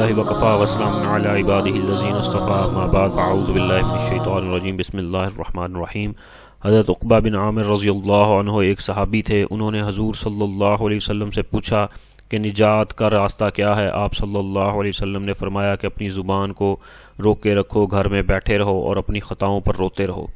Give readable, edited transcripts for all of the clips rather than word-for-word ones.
الحمدللہ وکفا وسلام علی عبادہ الذین اصطفیٰ اما بعد فاعوذ باللہ من الشیطان الرجیم بسم اللہ الرحمن الرحیم۔ حضرت عقبہ بن عامر رضی اللہ عنہ ایک صحابی تھے۔ انہوں نے حضور صلی اللہ علیہ وسلم سے پوچھا کہ نجات کا راستہ کیا ہے؟ آپ صلی اللہ علیہ وسلم نے فرمایا کہ اپنی زبان کو روک کے رکھو، گھر میں بیٹھے رہو اور اپنی خطاؤں پر روتے رہو۔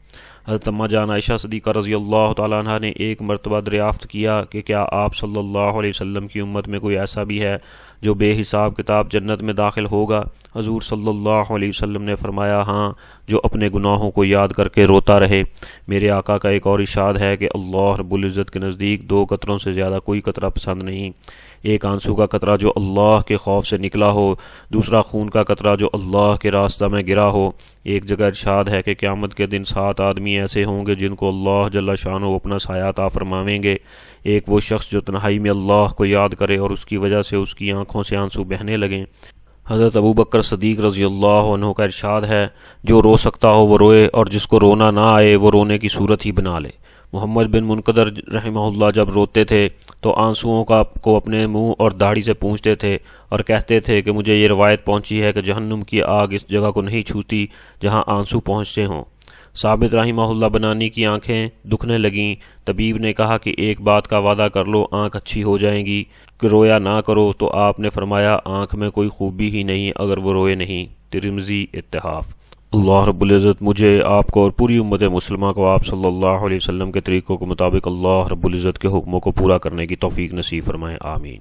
حضرت اماں جان عائشہ صدیقہ رضی اللہ تعالیٰ عنہ نے ایک مرتبہ دریافت کیا کہ کیا آپ صلی اللہ علیہ وسلم کی امت میں کوئی ایسا بھی ہے جو بے حساب کتاب جنت میں داخل ہوگا؟ حضور صلی اللہ علیہ وسلم نے فرمایا ہاں، جو اپنے گناہوں کو یاد کر کے روتا رہے۔ میرے آقا کا ایک اور ارشاد ہے کہ اللہ رب العزت کے نزدیک دو قطروں سے زیادہ کوئی قطرہ پسند نہیں، ایک آنسو کا قطرہ جو اللہ کے خوف سے نکلا ہو، دوسرا خون کا قطرہ جو اللہ کے راستہ میں گرا ہو۔ ایک جگہ ارشاد ہے کہ قیامت کے دن 7 آدمی ایسے ہوں گے جن کو اللہ جل شانہ اپنا سایہ عطا فرمائیں گے۔ ایک وہ شخص جو تنہائی میں اللہ کو یاد کرے اور اس کی وجہ سے اس کی آنکھوں سے آنسو بہنے لگیں۔ حضرت ابوبکر صدیق رضی اللہ عنہ کا ارشاد ہے جو رو سکتا ہو وہ روئے اور جس کو رونا نہ آئے وہ رونے کی صورت ہی بنا لے۔ محمد بن منقدر رحمہ اللہ جب روتے تھے تو آنسوؤں کو اپنے منہ اور داڑھی سے پونچھتے تھے اور کہتے تھے کہ مجھے یہ روایت پہنچی ہے کہ جہنم کی آگ اس جگہ کو نہیں چھوتی جہاں آنسو پہنچتے ہوں۔ ثابت رحمہ اللہ بنانی کی آنکھیں دکھنے لگیں۔ طبیب نے کہا کہ ایک بات کا وعدہ کر لو، آنکھ اچھی ہو جائیں گی، کہ رویا نہ کرو، تو آپ نے فرمایا آنکھ میں کوئی خوبی ہی نہیں اگر وہ روئے نہیں۔ ترمذی اتحاف۔ اللہ رب العزت مجھے، آپ کو اور پوری امت مسلمہ کو آپ صلی اللہ علیہ وسلم کے طریقوں کے مطابق اللہ رب العزت کے حکموں کو پورا کرنے کی توفیق نصیب فرمائے، آمین۔